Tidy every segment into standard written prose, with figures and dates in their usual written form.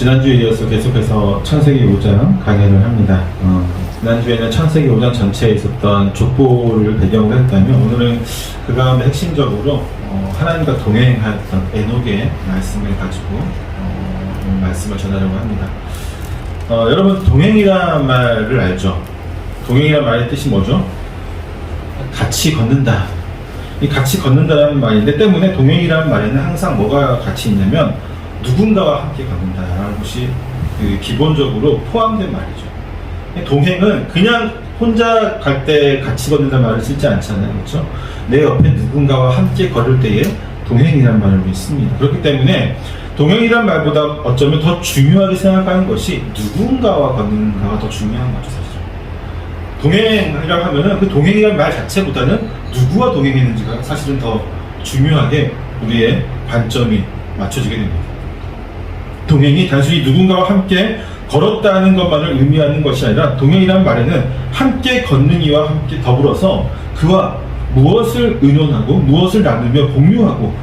지난주에 이어서 계속해서 창세기 5장 강의를 합니다. 지난주에는 창세기 5장 전체에 있었던 족보를 배경으로 했다면 오늘은 그 가운데 핵심적으로 하나님과 동행하였던 에녹의 말씀을 가지고 말씀을 전하려고 합니다. 여러분 동행이란 말을 알죠? 동행이란 말의 뜻이 뭐죠? 같이 걷는다. 이 같이 걷는다라는 말인데 때문에 동행이라는 말에는 항상 뭐가 같이 있냐면 누군가와 함께 걷는다라는 것이 기본적으로 포함된 말이죠. 동행은 그냥 혼자 갈 때 같이 걷는다는 말을 쓰지 않잖아요. 그렇죠? 내 옆에 누군가와 함께 걸을 때에 동행이라는 말을 씁니다. 그렇기 때문에 동행이란 말보다 어쩌면 더 중요하게 생각하는 것이 누군가와 걷는가가 더 중요한 거죠, 사실. 동행이라고 하면은 그 동행이란 말 자체보다는 누구와 동행했는지가 사실은 더 중요하게 우리의 관점이 맞춰지게 됩니다. 동행이 단순히 누군가와 함께 걸었다는 것만을 의미하는 것이 아니라 동행이란 말에는 함께 걷는 이와 함께 더불어서 그와 무엇을 의논하고 무엇을 나누며 공유하고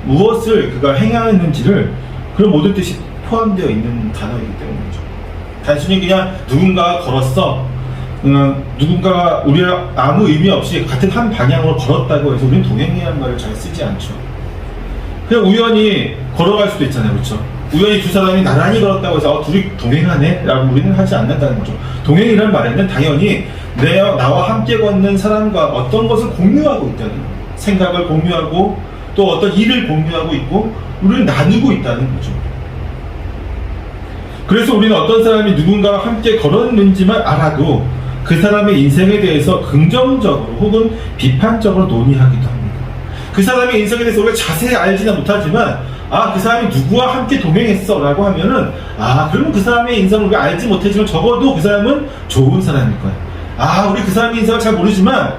무엇을 그가 행하였는지를 그런 모든 뜻이 포함되어 있는 단어이기 때문이죠. 단순히 그냥 누군가가 걸었어, 누군가가 우리랑 아무 의미 없이 같은 한 방향으로 걸었다고 해서 우리는 동행이라는 말을 잘 쓰지 않죠. 그냥 우연히 걸어갈 수도 있잖아요. 그렇죠? 우연히 두 사람이 나란히 걸었다고 해서 둘이 동행하네? 라고 우리는 하지 않는다는 거죠. 동행이라는 말에는 당연히 나와 함께 걷는 사람과 어떤 것을 공유하고 있다는 거예요. 생각을 공유하고 또 어떤 일을 공유하고 있고 우리를 나누고 있다는 거죠. 그래서 우리는 어떤 사람이 누군가와 함께 걸었는지만 알아도 그 사람의 인생에 대해서 긍정적으로 혹은 비판적으로 논의하기도 합니다. 그 사람의 인생에 대해서 우리가 자세히 알지는 못하지만 그 사람이 누구와 함께 동행했어 라고 하면은 그러면 그 사람의 인생을 우리가 알지 못하지만 적어도 그 사람은 좋은 사람일 거야. 우리 그 사람의 인생을 잘 모르지만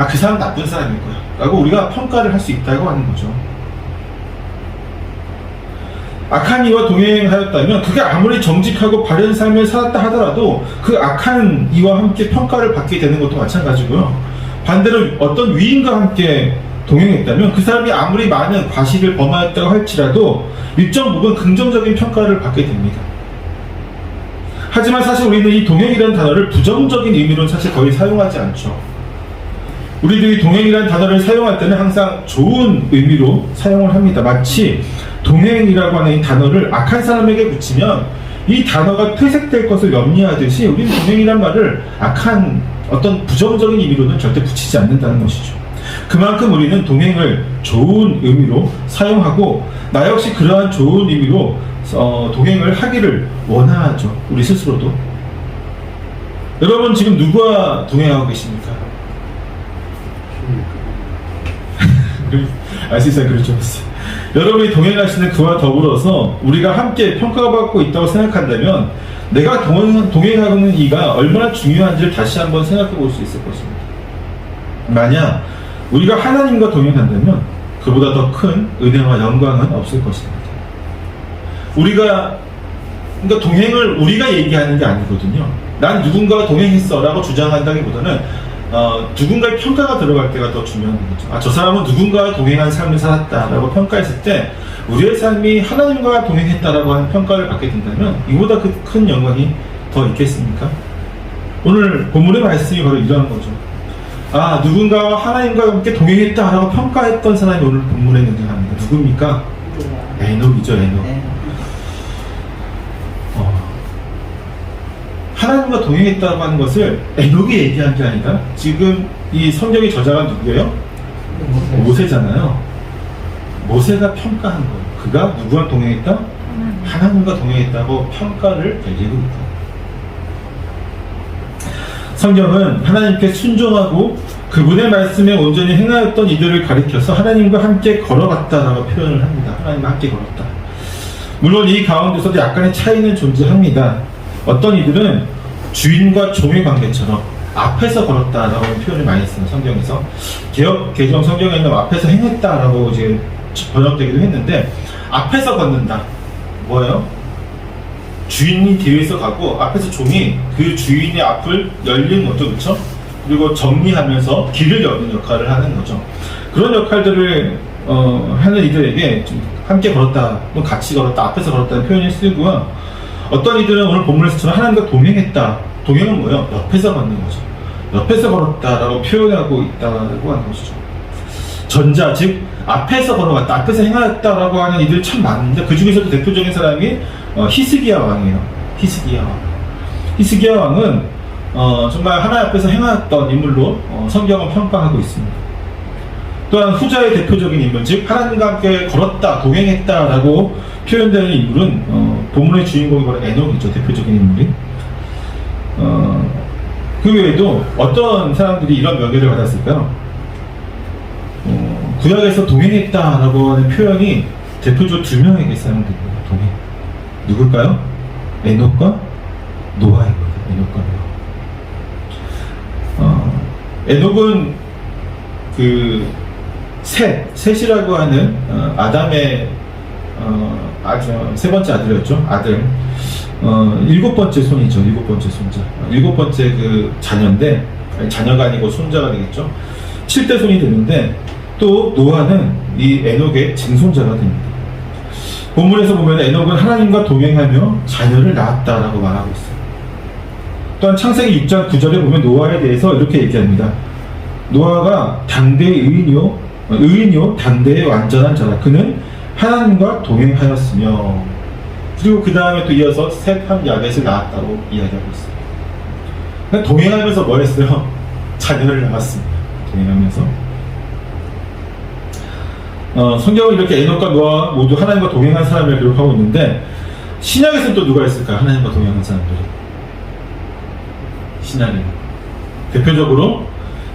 그 사람 나쁜 사람일 거야 라고 우리가 평가를 할 수 있다고 하는 거죠. 악한 이와 동행하였다면 그게 아무리 정직하고 바른 삶을 살았다 하더라도 그 악한 이와 함께 평가를 받게 되는 것도 마찬가지고요. 반대로 어떤 위인과 함께 동행했다면 그 사람이 아무리 많은 과실을 범하였다고 할지라도 일정 부분 긍정적인 평가를 받게 됩니다. 하지만 사실 우리는 이 동행이라는 단어를 부정적인 의미로는 사실 거의 사용하지 않죠. 우리들이 동행이라는 단어를 사용할 때는 항상 좋은 의미로 사용을 합니다. 마치 동행이라고 하는 이 단어를 악한 사람에게 붙이면 이 단어가 퇴색될 것을 염려하듯이 우리는 동행이라는 말을 악한 어떤 부정적인 의미로는 절대 붙이지 않는다는 것이죠. 그만큼 우리는 동행을 좋은 의미로 사용하고 나 역시 그러한 좋은 의미로 동행을 하기를 원하죠. 우리 스스로도. 여러분 지금 누구와 동행하고 계십니까? 알수있어요. 그렇죠. 여러분이 동행하시는 그와 더불어서 우리가 함께 평가받고 있다고 생각한다면 내가 동행하는 이가 얼마나 중요한지를 다시 한번 생각해 볼 수 있을 것입니다. 만약 우리가 하나님과 동행한다면 그보다 더 큰 은혜와 영광은 없을 것입니다. 그러니까 동행을 우리가 얘기하는 게 아니거든요. 난 누군가와 동행했어 라고 주장한다기보다는 누군가의 평가가 들어갈 때가 더 중요한 거죠. 저 사람은 누군가와 동행한 삶을 살았다라고 평가했을 때 우리의 삶이 하나님과 동행했다라고 하는 평가를 받게 된다면 이보다 큰 영광이 더 있겠습니까? 오늘 본문의 말씀이 바로 이러한 거죠. 누군가와 하나님과 함께 동행했다라고 평가했던 사람이 오늘 본문에 등장합니다. 누굽니까? 에녹이죠. 에녹. 하나님과 동행했다고 하는 것을 에녹이 얘기한 게 아니라 지금 이 성경의 저자가 누구예요? 모세잖아요. 모세가 평가한 거예요. 그가 누구와 동행했다? 하나님과 동행했다고 평가를 내리고 있다. 성경은 하나님께 순종하고 그분의 말씀에 온전히 행하였던 이들을 가리켜서 하나님과 함께 걸어갔다라고 표현을 합니다. 하나님과 함께 걸었다. 물론 이 가운데서도 약간의 차이는 존재합니다. 어떤 이들은 주인과 종의 관계처럼 앞에서 걸었다라고 표현을 많이 쓰는 성경에서 개역 개정 성경에는 앞에서 행했다라고 지금 번역되기도 했는데 앞에서 걷는다. 뭐예요? 주인이 뒤에서 가고 앞에서 종이 그 주인의 앞을 열리는 거죠. 그렇죠? 그리고 정리하면서 길을 여는 역할을 하는 거죠. 그런 역할들을 하는 이들에게 함께 걸었다, 같이 걸었다, 앞에서 걸었다는 표현을 쓰고요. 어떤 이들은 오늘 본문에서처럼 하나님과 동행했다. 동행은 뭐예요? 옆에서 걷는 거죠. 옆에서 걸었다라고 표현하고 있다고 하는 것이죠. 전자, 즉 앞에서 걸어갔다, 앞에서 행하였다라고 하는 이들이 참 많은데 그 중에서도 대표적인 사람이 히스기야 왕이에요. 히스기야 왕. 히스기야 왕은 정말 하나님 앞에서 행하였던 인물로 성경은 평가하고 있습니다. 또한 후자의 대표적인 인물, 즉 하나님과 함께 걸었다, 동행했다라고 표현되는 인물은 본문의 주인공이 바로 에녹이죠. 대표적인 인물이. 그 외에도 어떤 사람들이 이런 명예를 받았을까요? 구약에서 동행했다라고 하는 표현이 대표적으로 두 명에게 사용됩니다. 동행. 누굴까요? 에녹과 노아입니다. 에녹과 노아. 에녹은 셋이라고 하는 아담의 세 번째 아들이었죠. 아들. 일곱 번째 손이죠. 일곱 번째 손자. 일곱 번째 그 자녀인데, 자녀가 아니고 손자가 되겠죠. 7대 손이 되는데, 또 노아는 이 에녹의 증손자가 됩니다. 본문에서 보면 에녹은 하나님과 동행하며 자녀를 낳았다라고 말하고 있어요. 또한 창세기 6장 9절에 보면 노아에 대해서 이렇게 얘기합니다. 노아가 당대의 의인이요 당대의 완전한 자라. 그는 하나님과 동행하였으며, 그리고 그 다음에 또 이어서 셋, 함, 야벳을 낳았다고 이야기하고 있어요. 그러니까 동행하면서 뭘 했어요? 자녀를 낳았습니다. 동행하면서. 성경은 이렇게 에녹과 노아 모두 하나님과 동행한 사람을 기록하고 있는데, 신약에서는 또 누가 있을까요? 하나님과 동행한 사람들이. 신약에 대표적으로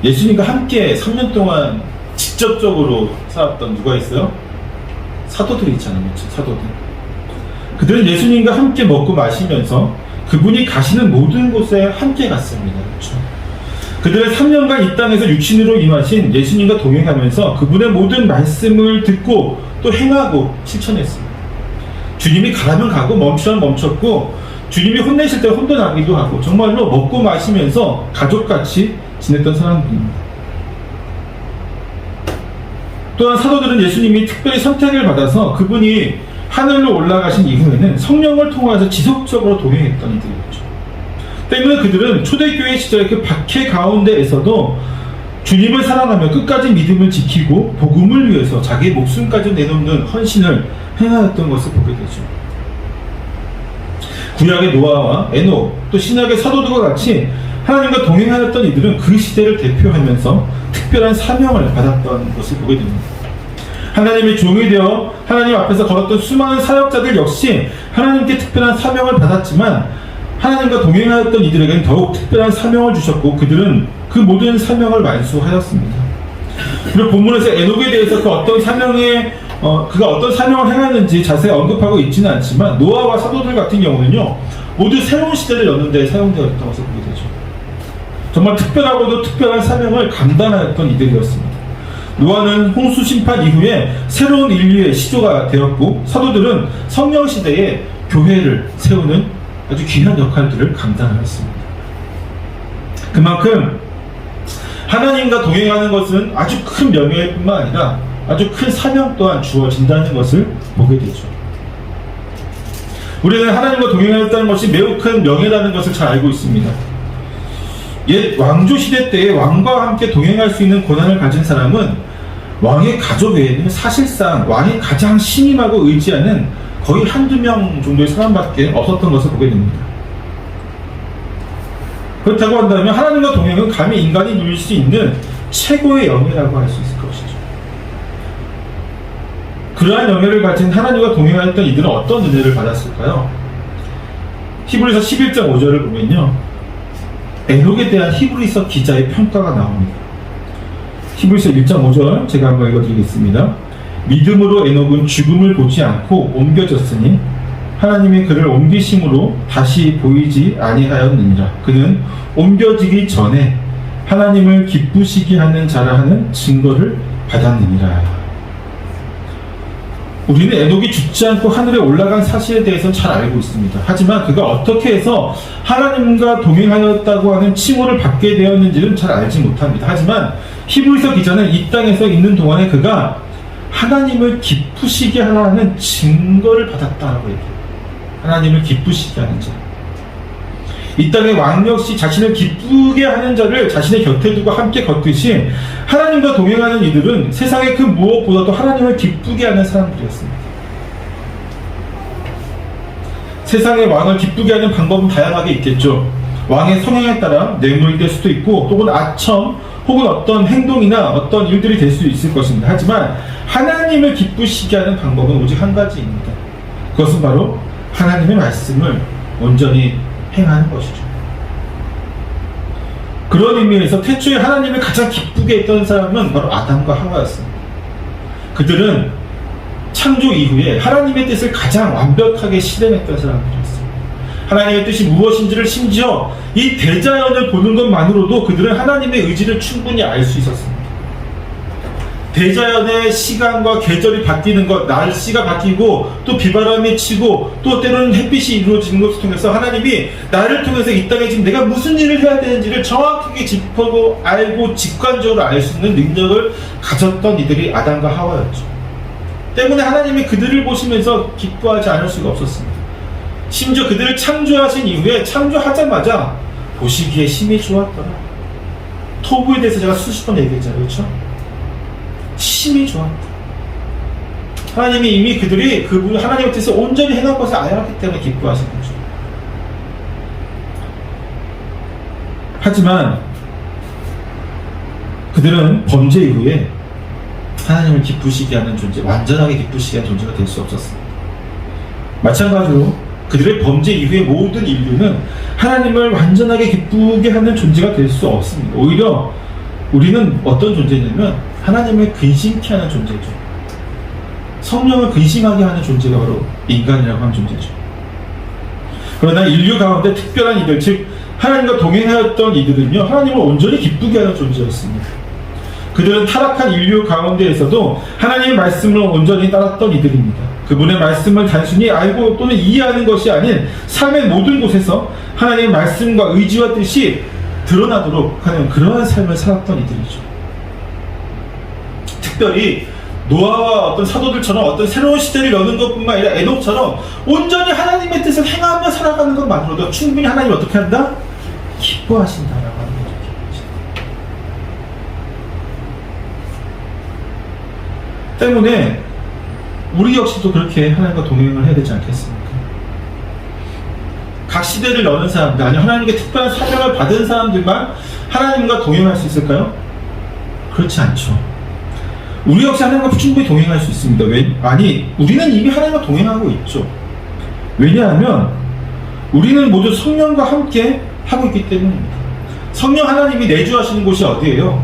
예수님과 함께 3년 동안 직접적으로 살았던 누가 있어요? 사도들이 있잖아요. 그렇죠? 사도들. 그들은 예수님과 함께 먹고 마시면서 그분이 가시는 모든 곳에 함께 갔습니다. 그렇죠? 그들은 3년간 이 땅에서 육신으로 임하신 예수님과 동행하면서 그분의 모든 말씀을 듣고 또 행하고 실천했습니다. 주님이 가라면 가고 멈추면 멈췄고, 주님이 혼내실 때 혼돈하기도 하고, 정말로 먹고 마시면서 가족같이 지냈던 사람들입니다. 또한 사도들은 예수님이 특별히 선택을 받아서 그분이 하늘로 올라가신 이후에는 성령을 통해서 지속적으로 동행했던 이들이었죠. 때문에 그들은 초대교회 시절의 그 박해 가운데에서도 주님을 사랑하며 끝까지 믿음을 지키고 복음을 위해서 자기 목숨까지 내놓는 헌신을 행하였던 것을 보게 되죠. 구약의 노아와 에녹, 또 신약의 사도들과 같이 하나님과 동행하였던 이들은 그 시대를 대표하면서 특별한 사명을 받았던 것을 보게 됩니다. 하나님의 종이 되어 하나님 앞에서 걸었던 수많은 사역자들 역시 하나님께 특별한 사명을 받았지만, 하나님과 동행하였던 이들에게는 더욱 특별한 사명을 주셨고, 그들은 그 모든 사명을 완수하였습니다. 그리고 본문에서 에녹에 대해서 그가 어떤 사명을 행하는지 자세히 언급하고 있지는 않지만, 노아와 사도들 같은 경우는요, 모두 새로운 시대를 여는 데 사용되었던 것을 보게 되죠. 정말 특별하고도 특별한 사명을 감당하였던 이들이었습니다. 노아는 홍수 심판 이후에 새로운 인류의 시조가 되었고, 사도들은 성령 시대에 교회를 세우는 아주 귀한 역할들을 감당하였습니다. 그만큼 하나님과 동행하는 것은 아주 큰 명예일 뿐만 아니라 아주 큰 사명 또한 주어진다는 것을 보게 되죠. 우리는 하나님과 동행하였다는 것이 매우 큰 명예라는 것을 잘 알고 있습니다. 옛 왕조 시대 때에 왕과 함께 동행할 수 있는 권한을 가진 사람은 왕의 가족 외에는 사실상 왕이 가장 신임하고 의지하는 거의 한두 명 정도의 사람밖에 없었던 것을 보게 됩니다. 그렇다고 한다면 하나님과 동행은 감히 인간이 누릴 수 있는 최고의 영예라고 할 수 있을 것이죠. 그러한 영예를 가진 하나님과 동행하였던 이들은 어떤 은혜를 받았을까요? 히브리서 11장 5절을 보면요, 에녹에 대한 히브리서 기자의 평가가 나옵니다. 히브리서 1장 5절 제가 한번 읽어드리겠습니다. 믿음으로 에녹은 죽음을 보지 않고 옮겨졌으니 하나님이 그를 옮기심으로 다시 보이지 아니하였느니라. 그는 옮겨지기 전에 하나님을 기쁘시게 하는 자라 하는 증거를 받았느니라. 우리는 에녹이 죽지 않고 하늘에 올라간 사실에 대해서는 잘 알고 있습니다. 하지만 그가 어떻게 해서 하나님과 동행하였다고 하는 칭호를 받게 되었는지는 잘 알지 못합니다. 하지만 히브리서 기자는 이 땅에서 있는 동안에 그가 하나님을 기쁘시게 하는 증거를 받았다라고 얘기해요. 하나님을 기쁘시게 하는 자. 이 땅의 왕 역시 자신을 기쁘게 하는 자를 자신의 곁에 두고 함께 걷듯이 하나님과 동행하는 이들은 세상의 그 무엇보다도 하나님을 기쁘게 하는 사람들이었습니다. 세상의 왕을 기쁘게 하는 방법은 다양하게 있겠죠. 왕의 성향에 따라 뇌물이 될 수도 있고 혹은 아첨 혹은 어떤 행동이나 어떤 일들이 될 수 있을 것입니다. 하지만 하나님을 기쁘시게 하는 방법은 오직 한 가지입니다. 그것은 바로 하나님의 말씀을 온전히 행하는 것이죠. 그런 의미에서 태초에 하나님을 가장 기쁘게 했던 사람은 바로 아담과 하와였습니다. 그들은 창조 이후에 하나님의 뜻을 가장 완벽하게 실행했던 사람들이었습니다. 하나님의 뜻이 무엇인지를 심지어 이 대자연을 보는 것만으로도 그들은 하나님의 의지를 충분히 알 수 있었습니다. 대자연의 시간과 계절이 바뀌는 것, 날씨가 바뀌고 또 비바람이 치고 또 때로는 햇빛이 이루어지는 것을 통해서 하나님이 나를 통해서 이 땅에 지금 내가 무슨 일을 해야 되는지를 정확하게 짚고 알고 직관적으로 알 수 있는 능력을 가졌던 이들이 아담과 하와였죠. 때문에 하나님이 그들을 보시면서 기뻐하지 않을 수가 없었습니다. 심지어 그들을 창조하신 이후에 창조하자마자 보시기에 심히 좋았더라. 토부에 대해서 제가 수십 번 얘기했잖아요. 그렇죠? 심히 좋았다. 하나님이 이미 그들이 그분 하나님의 뜻을 온전히 행할 것을 알았기 때문에 기뻐하신 거죠. 하지만 그들은 범죄 이후에 하나님을 기쁘시게 하는 존재, 완전하게 기쁘시게 하는 존재가 될 수 없었습니다. 마찬가지로 그들의 범죄 이후의 모든 인류는 하나님을 완전하게 기쁘게 하는 존재가 될 수 없습니다. 오히려 우리는 어떤 존재냐면 하나님을 근심케 하는 존재죠. 성령을 근심하게 하는 존재가 바로 인간이라고 하는 존재죠. 그러나 인류 가운데 특별한 이들, 즉 하나님과 동행하였던 이들은요, 하나님을 온전히 기쁘게 하는 존재였습니다. 그들은 타락한 인류 가운데에서도 하나님의 말씀을 온전히 따랐던 이들입니다. 그분의 말씀을 단순히 알고 또는 이해하는 것이 아닌 삶의 모든 곳에서 하나님의 말씀과 의지와 뜻이 드러나도록 하는 그러한 삶을 살았던 이들이죠. 특별히 노아와 어떤 사도들처럼 어떤 새로운 시대를 여는 것뿐만 아니라 에녹처럼 온전히 하나님의 뜻을 행하며 살아가는 것만으로도 충분히 하나님이 어떻게 한다? 기뻐하신다라고 하는 거죠. 때문에 우리 역시도 그렇게 하나님과 동행을 해야 되지 않겠습니까? 각 시대를 여는 사람들, 아니 하나님께 특별한 사명을 받은 사람들만 하나님과 동행할 수 있을까요? 그렇지 않죠. 우리 역시 하나님과 충분히 동행할 수 있습니다. 우리는 이미 하나님과 동행하고 있죠. 왜냐하면 우리는 모두 성령과 함께 하고 있기 때문입니다. 성령 하나님이 내주하시는 곳이 어디예요?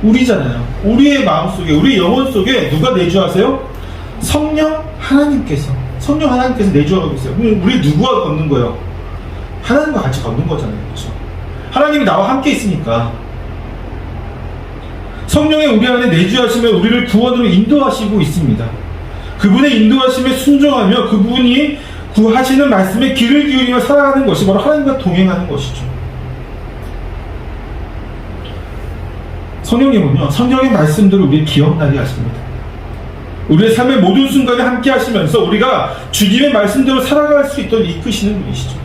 우리잖아요. 우리의 마음속에, 우리 영혼 속에 누가 내주하세요? 성령 하나님께서 내주하고 있어요. 우리 누구와 걷는 거예요? 하나님과 같이 걷는 거잖아요. 그렇죠? 하나님이 나와 함께 있으니까 성령의 우리 안에 내주하시며 우리를 구원으로 인도하시고 있습니다. 그분의 인도하심에 순종하며 그분이 구하시는 말씀에 귀를 기울이며 살아가는 것이 바로 하나님과 동행하는 것이죠. 성령님은요, 성령의 말씀들을 우리의 기억나게 하십니다. 우리의 삶의 모든 순간에 함께 하시면서 우리가 주님의 말씀대로 살아갈 수 있도록 이끄시는 분이시죠.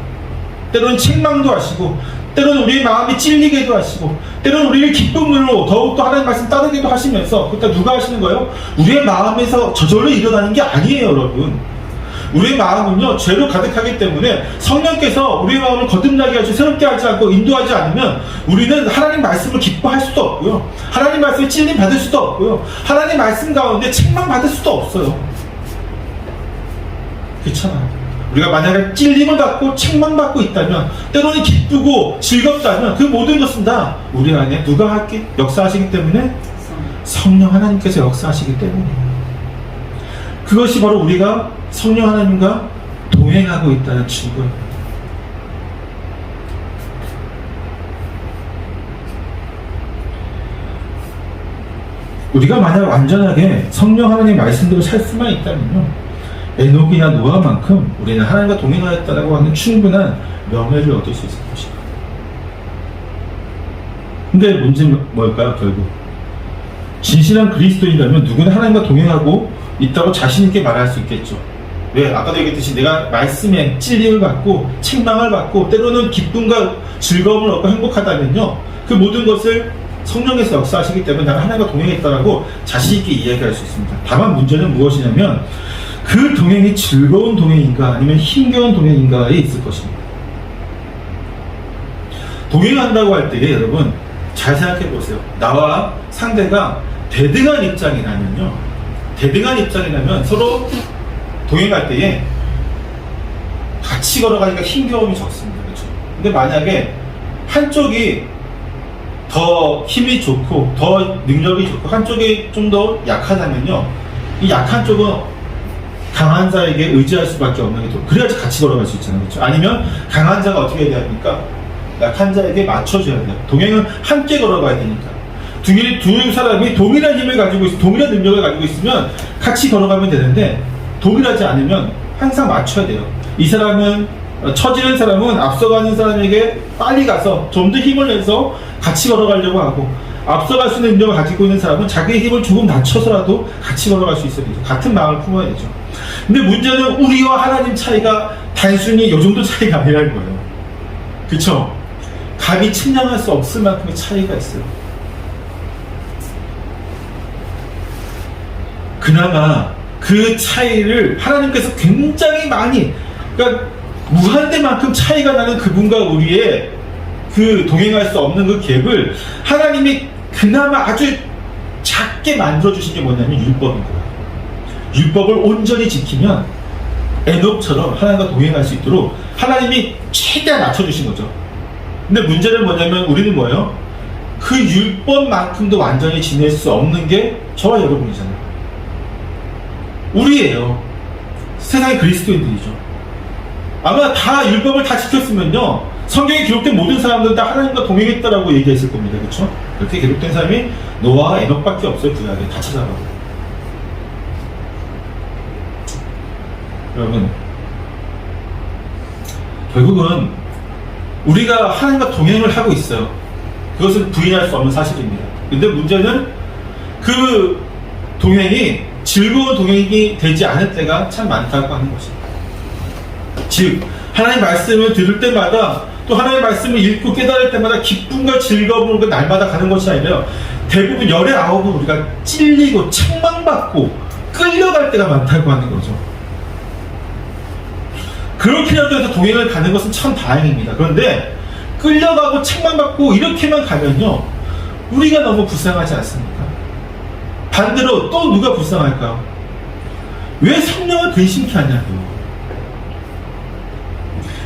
때로는 책망도 하시고, 때로는 우리의 마음이 찔리게도 하시고, 때로는 우리를 기쁨으로 더욱더 하나님의 말씀 따르기도 하시면서, 그때 누가 하시는 거예요? 우리의 마음에서 저절로 일어나는 게 아니에요, 여러분. 우리의 마음은요, 죄로 가득하기 때문에 성령께서 우리의 마음을 거듭나게 하시고 새롭게 하지 않고 인도하지 않으면 우리는 하나님 말씀을 기뻐할 수도 없고요, 하나님 말씀에 찔림 받을 수도 없고요, 하나님 말씀 가운데 책망 받을 수도 없어요. 그렇잖아요. 우리가 만약에 찔림을 받고 책망받고 있다면, 때로는 기쁘고 즐겁다면 그 모든 것은 다 우리 안에 누가 역사하시기 때문에? 성령 하나님께서 역사하시기 때문이에요. 그것이 바로 우리가 성령 하나님과 동행하고 있다는 증거입니다. 우리가 만약 완전하게 성령 하나님의 말씀대로 살 수만 있다면요, 에녹이나 노아만큼 우리는 하나님과 동행하였다고 하는 충분한 명예를 얻을 수 있을 것입니다. 근데 문제는 뭘까요? 결국 진실한 그리스도인이라면 누구나 하나님과 동행하고 있다고 자신 있게 말할 수 있겠죠. 왜? 아까도 얘기했듯이 내가 말씀에 찔림을 받고 책망을 받고 때로는 기쁨과 즐거움을 얻고 행복하다면요, 그 모든 것을 성령께서 역사하시기 때문에 나는 하나님과 동행했다라고 자신있게 이야기할 수 있습니다. 다만 문제는 무엇이냐면 그 동행이 즐거운 동행인가 아니면 힘겨운 동행인가에 있을 것입니다. 동행한다고 할 때에 여러분 잘 생각해 보세요. 나와 상대가 대등한 입장이라면요, 대등한 입장이라면 서로 동행할 때에 같이 걸어가니까 힘겨움이 적습니다. 그렇죠? 근데 만약에 한쪽이 더 힘이 좋고 더 능력이 좋고 한쪽이 좀 더 약하다면요, 이 약한 쪽은 강한 자에게 의지할 수밖에 없는 게 그래야지 같이 걸어갈 수 있잖아요. 그렇죠? 아니면 강한 자가 어떻게 해야 됩니까? 약한 자에게 맞춰줘야 돼요. 동행은 함께 걸어가야 되니까. 두 사람이 동일한 힘을 가지고 동일한 능력을 가지고 있으면 같이 걸어가면 되는데 동일하지 않으면 항상 맞춰야 돼요. 이 사람은 처지는 사람은 앞서가는 사람에게 빨리 가서 좀 더 힘을 내서 같이 걸어가려고 하고, 앞서갈 수 있는 능력을 가지고 있는 사람은 자기의 힘을 조금 낮춰서라도 같이 걸어갈 수 있어야 되죠. 같은 마음을 품어야 되죠. 근데 문제는 우리와 하나님 차이가 단순히 이 정도 차이가 아니라는 거예요. 그쵸? 감히 측량할 수 없을 만큼의 차이가 있어요. 그나마 그 차이를 하나님께서 굉장히 많이, 그러니까 무한대만큼 차이가 나는 그분과 우리의 그 동행할 수 없는 그 갭을 하나님이 그나마 아주 작게 만들어주신 게 뭐냐면 율법인 거예요. 율법을 온전히 지키면 에녹처럼 하나님과 동행할 수 있도록 하나님이 최대한 낮춰주신 거죠. 근데 문제는 뭐냐면 우리는 뭐예요? 그 율법만큼도 완전히 지낼 수 없는 게 저와 여러분이잖아요. 우리예요. 세상의 그리스도인들이죠. 아마 다 율법을 다 지켰으면요, 성경에 기록된 모든 사람들은 다 하나님과 동행했다라고 얘기했을 겁니다. 그렇죠? 그렇게 기록된 사람이 노아와 에녹밖에 없어요. 구약에 다 찾아가고. 여러분, 결국은 우리가 하나님과 동행을 하고 있어요. 그것은 부인할 수 없는 사실입니다. 근데 문제는 그 동행이 즐거운 동행이 되지 않을 때가 참 많다고 하는 것입니다. 즉, 하나님 말씀을 들을 때마다 또 하나님의 말씀을 읽고 깨달을 때마다 기쁨과 즐거움으로 날마다 가는 것이 아니라 대부분 열의 아홉은 우리가 찔리고 책망받고 끌려갈 때가 많다고 하는 거죠. 그렇게라도 해서 동행을 가는 것은 참 다행입니다. 그런데 끌려가고 책망받고 이렇게만 가면요, 우리가 너무 불쌍하지 않습니까? 반대로 또 누가 불쌍할까요? 왜 성령을 근심케 하냐고요.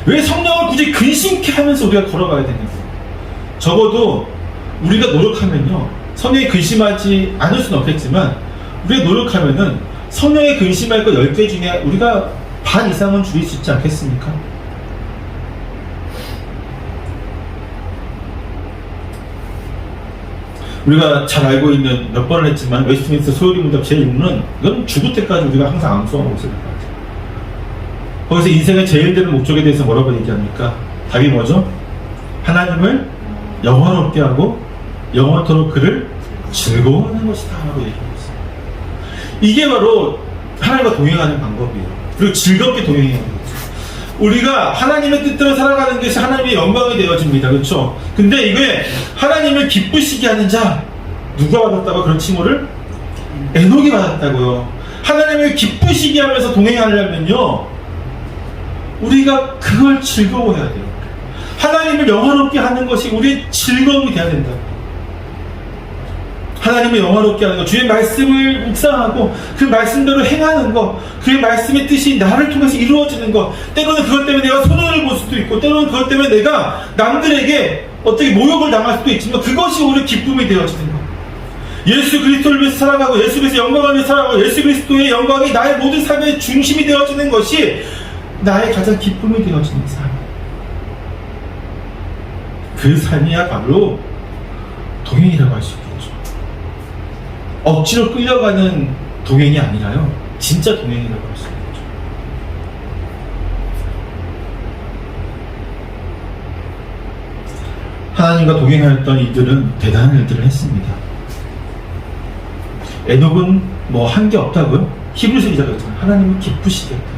왜 성령을 굳이 근심케 하면서 우리가 걸어가야 되냐고요. 적어도 우리가 노력하면요, 성령이 근심하지 않을 수는 없겠지만 우리가 노력하면은 성령의 근심할 것 10개 중에 우리가 반 이상은 줄일 수 있지 않겠습니까? 우리가 잘 알고 있는, 몇 번을 했지만 웨스트민스터 소요리 문답 제1문은 이건 죽을 때까지 우리가 항상 암송하고 있을 것 같아요. 거기서 인생의 제일 되는 목적에 대해서 뭐라고 얘기합니까? 답이 뭐죠? 하나님을 영원롭게 하고 영원토록 그를 즐거워하는 것이다 라고 얘기하고 있어요. 이게 바로 하나님과 동행하는 방법이에요. 그리고 즐겁게 동행해야 돼요. 우리가 하나님의 뜻대로 살아가는 것이 하나님의 영광이 되어집니다. 그렇죠? 근데 이게 하나님을 기쁘시게 하는 자, 누가 받았다고 그런 칭호를? 에녹이 받았다고요. 하나님을 기쁘시게 하면서 동행하려면요, 우리가 그걸 즐거워해야 돼요. 하나님을 영화롭게 하는 것이 우리의 즐거움이 돼야 된다. 하나님을 영화롭게 하는 것, 주의 말씀을 묵상하고 그 말씀대로 행하는 것, 그의 말씀의 뜻이 나를 통해서 이루어지는 것, 때로는 그것 때문에 내가 손해를 볼 수도 있고 때로는 그것 때문에 내가 남들에게 어떻게 모욕을 당할 수도 있지만 그것이 오히려 기쁨이 되어지는 것. 예수 그리스도를 위해서 살아가고 예수 그리스도의 영광을 위해서 살아가고 예수 그리스도의 영광이 나의 모든 삶의 중심이 되어지는 것이 나의 가장 기쁨이 되어지는 삶. 그 삶이야말로 동행이라고 할 수 있겠죠. 억지로 끌려가는 동행이 아니라요, 진짜 동행이라고 할 수 있겠죠. 하나님과 동행하였던 이들은 대단한 일들을 했습니다. 에녹은 뭐 한 게 없다고요? 히브리서 기자가 했잖아요. 하나님을 기쁘시게 했다.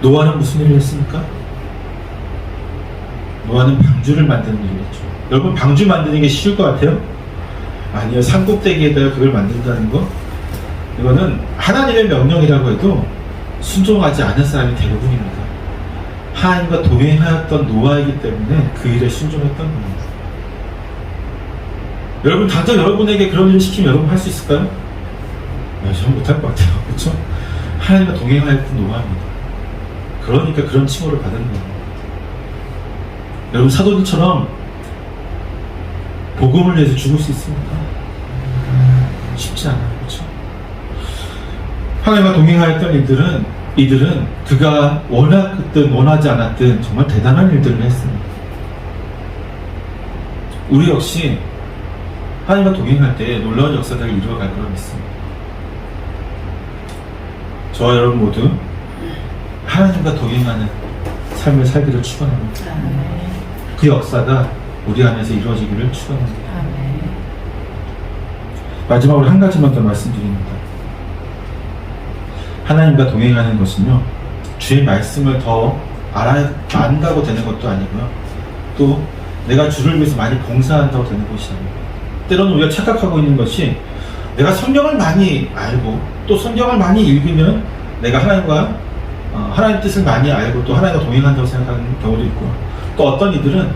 노아는 무슨 일을 했습니까? 노아는 방주를 만드는 일을 했죠. 여러분, 방주 만드는 게 쉬울 것 같아요? 아니요. 산꼭대기에다가 그걸 만든다는 거, 이거는 하나님의 명령이라고 해도 순종하지 않은 사람이 대부분입니다. 하나님과 동행하였던 노아이기 때문에 그 일에 순종했던 겁니다. 여러분, 당장 여러분에게 그런 일을 시키면 여러분 할 수 있을까요? 저는 못할 것 같아요. 그렇죠? 하나님과 동행하였던 노아입니다. 그러니까 그런 칭호를 받은 겁니다. 여러분, 사도들처럼 복음을 위해서 죽을 수 있습니까? 쉽지 않아요. 그렇죠? 하나님과 동행하였던 이들은 그가 원하든 원하지 않았든 정말 대단한 일들을 했습니다. 우리 역시 하나님과 동행할 때 놀라운 역사들을 이루어갈 거라 믿습니다. 저와 여러분 모두 하나님과 동행하는 삶을 살기를 축원합니다. 그 역사가 우리 안에서 이루어지기를 축원합니다. 마지막으로 한 가지만 더 말씀드립니다. 하나님과 동행하는 것은요, 주의 말씀을 더 안다고 되는 것도 아니고요, 또 내가 주를 위해서 많이 봉사한다고 되는 것이 아닙니다. 때로는 우리가 착각하고 있는 것이, 내가 성경을 많이 알고 또 성경을 많이 읽으면 내가 하나님 뜻을 많이 알고 또 하나님과 동행한다고 생각하는 경우도 있고요. 또 어떤 이들은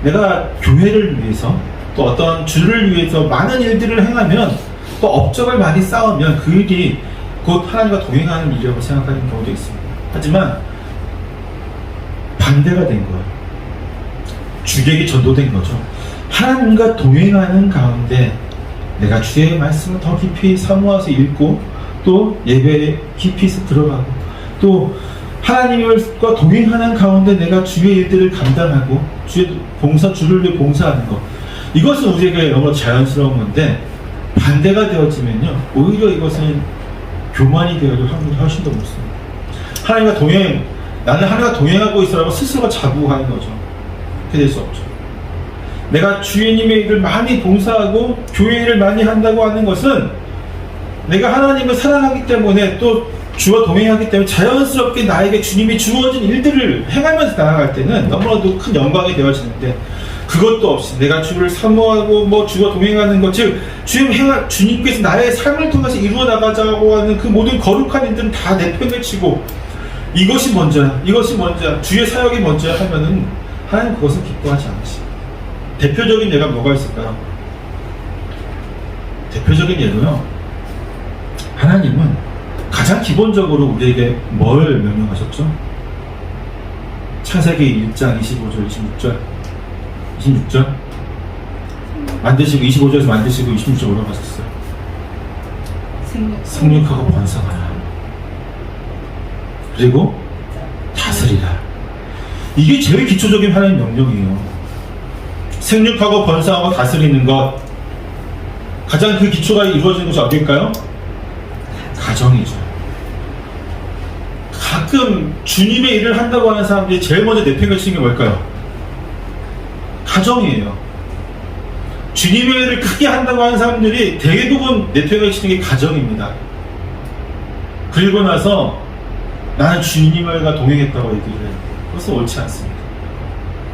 내가 교회를 위해서 또 어떤 주를 위해서 많은 일들을 행하면 또 업적을 많이 쌓으면 그 일이 곧 하나님과 동행하는 일이라고 생각하는 경우도 있습니다. 하지만 반대가 된 거예요. 주에게 전도된 거죠. 하나님과 동행하는 가운데 내가 주의 말씀을 더 깊이 사모해서 읽고 또 예배에 깊이 들어가고 또 하나님과 동행하는 가운데 내가 주의 일들을 감당하고 주를 위해 봉사하는 것, 이것은 우리에게 너무 자연스러운 건데, 반대가 되어지면요 오히려 이것은 교만이 되어질 확률이 훨씬 더 높습니다. 나는 하나님과 동행하고 있어라고 스스로가 자부하는 거죠. 그렇게 될 수 없죠. 내가 주님의 일을 많이 봉사하고 교회 일을 많이 한다고 하는 것은 내가 하나님을 사랑하기 때문에 또 주와 동행하기 때문에 자연스럽게 나에게 주님이 주어진 일들을 행하면서 나아갈 때는 너무나도 큰 영광이 되어지는데, 그것도 없이 내가 주를 사모하고 주와 동행하는 것, 즉 주님께서 나의 삶을 통해서 이루어 나가자고 하는 그 모든 거룩한 일들은 다 내팽개치고 이것이 먼저야, 주의 사역이 먼저야 하면은 하나님 그것은 기뻐하지 않으십니다. 대표적인 예가 뭐가 있을까요? 대표적인 예로요, 하나님은 가장 기본적으로 우리에게 뭘 명령하셨죠? 창세기 1장 25절 26절 만드시고, 25절에서 만드시고 26절 올라가셨어요. 생육하고 번성하라, 그리고 다스리라. 이게 제일 기초적인 하나님의 명령이에요. 생육하고 번성하고 다스리는 것, 가장 그 기초가 이루어지는 것이 어딜까요? 가정이죠. 가끔 주님의 일을 한다고 하는 사람들이 제일 먼저 내팽개치는 게 뭘까요? 가정이에요. 주님의 일을 크게 한다고 하는 사람들이 대부분 내팽개치는 게 가정입니다. 그리고 나서 나는 주님과 동행했다고 얘기를 해요. 그것은 옳지 않습니다.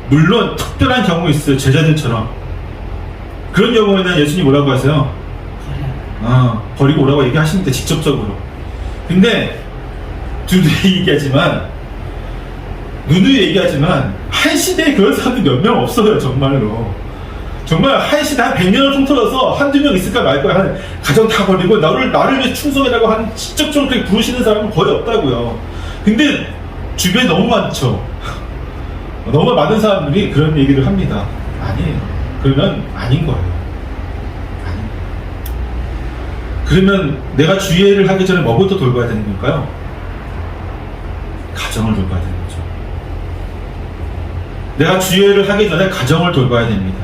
물론 특별한 경우 있어요. 제자들처럼. 그런 경우에는 예수님이 뭐라고 하세요? 버리고 오라고 얘기하시는데, 직접적으로. 근데 누누이 얘기하지만 한 시대에 그런 사람들이 몇 명 없어요. 정말로. 정말 한 시대 한 100년을 통틀어서 한두 명 있을까 말까 하는, 가정 다 버리고 나를 위해 충성이라고 하는 직접적으로 그렇게 부르시는 사람은 거의 없다고요. 근데 주변에 너무 많죠. 너무 많은 사람들이 그런 얘기를 합니다. 아니에요. 그러면 아닌 거예요. 그러면 내가 주의를 하기 전에 뭐부터 돌봐야 되는 걸까요? 가정을 돌봐야 되는 거죠. 내가 주의를 하기 전에 가정을 돌봐야 됩니다.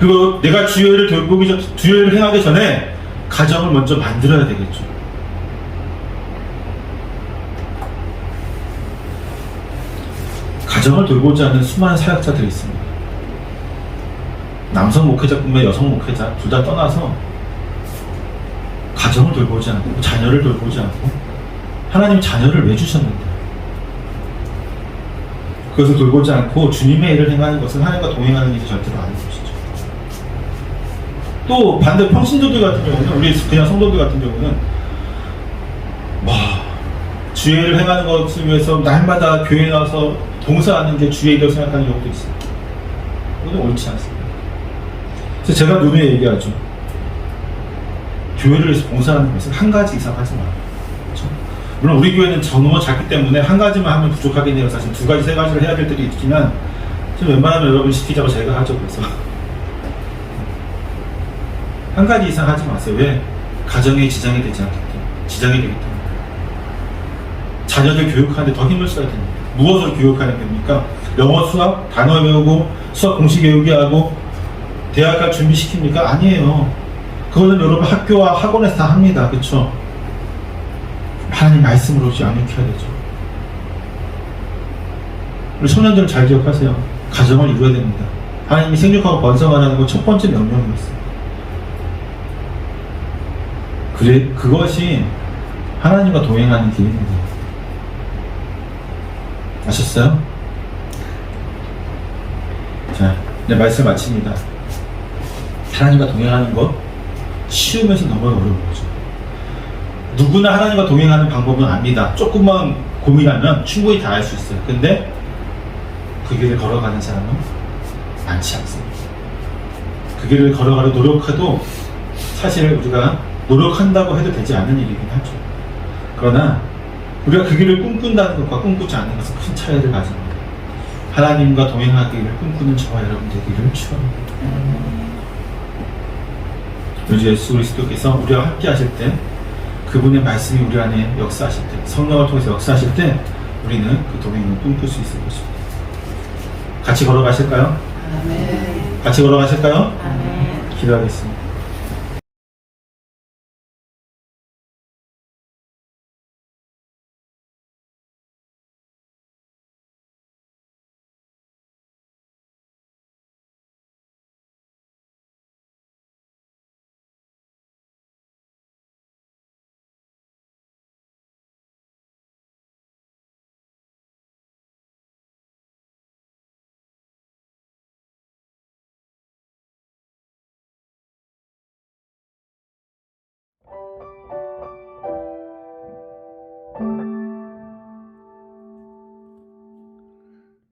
그리고 내가 주의를 행하기 전에 가정을 먼저 만들어야 되겠죠. 가정을 돌보지 않는 수많은 사역자들이 있습니다. 남성 목회자뿐만 여성 목회자 둘 다 떠나서 가정을 돌보지 않고 자녀를 돌보지 않고, 하나님 자녀를 왜 주셨는데? 그것을 돌보지 않고 주님의 일을 행하는 것은 하나님과 동행하는 일이 절대로 아닌 것이죠. 또 반대 평신도들 같은 경우는, 우리 그냥 성도들 같은 경우는 주의 일을 행하는 것을 위해서 날마다 교회에 나와서 봉사하는 게 주의 일이라고 생각하는 경우도 있어요. 그건 옳지 않습니다. 그래서 제가 누누이 얘기하죠. 교회를 위해서 봉사하는 것은 한 가지 이상 하지 말아요. 그렇죠? 물론 우리 교회는 너무 작기 때문에 한 가지만 하면 부족하긴 해요. 사실 두 가지, 세 가지를 해야 될 때도 있지만 좀 웬만하면 여러분 시키자고 제가 하죠. 그래서 한 가지 이상 하지 마세요. 왜? 가정에 지장이 되지 않기 때문에. 지장이 되기 때문에. 자녀들 교육하는데 더 힘을 써야 됩니다. 무엇을 교육하는 겁니까? 영어, 수학, 단어 외우고 수학 공식 외우게 하고 대학 갈 준비시킵니까? 아니에요. 그거는 여러분 학교와 학원에서 다 합니다. 그렇죠? 하나님 말씀으로 양육해야 되죠. 우리 청년들은 잘 기억하세요. 가정을 이루어야 됩니다. 하나님이 생육하고 번성하라는 건 첫 번째 명령이었어요. 그래, 그것이 하나님과 동행하는 길입니다. 아셨어요? 자, 이제 말씀 마칩니다. 하나님과 동행하는 것 쉬우면서 너무 어려운 거죠. 누구나 하나님과 동행하는 방법은 압니다. 조금만 고민하면 충분히 다 알 수 있어요. 근데 그 길을 걸어가는 사람은 많지 않습니다. 그 길을 걸어가려 노력해도 사실 우리가 노력한다고 해도 되지 않는 일이긴 하죠. 그러나 우리가 그 길을 꿈꾼다는 것과 꿈꾸지 않는 것은 큰 차이를 가집니다. 하나님과 동행하기를 꿈꾸는 저와 여러분 되기를 축원합니다. 우리 예수 그리스도께서 우리와 함께 하실 때, 그분의 말씀이 우리 안에 역사하실 때, 성령을 통해서 역사하실 때 우리는 그 동행을 꿈꿀 수 있을 것입니다. 같이 걸어가실까요? 아멘. 같이 걸어가실까요? 아멘. 기도하겠습니다.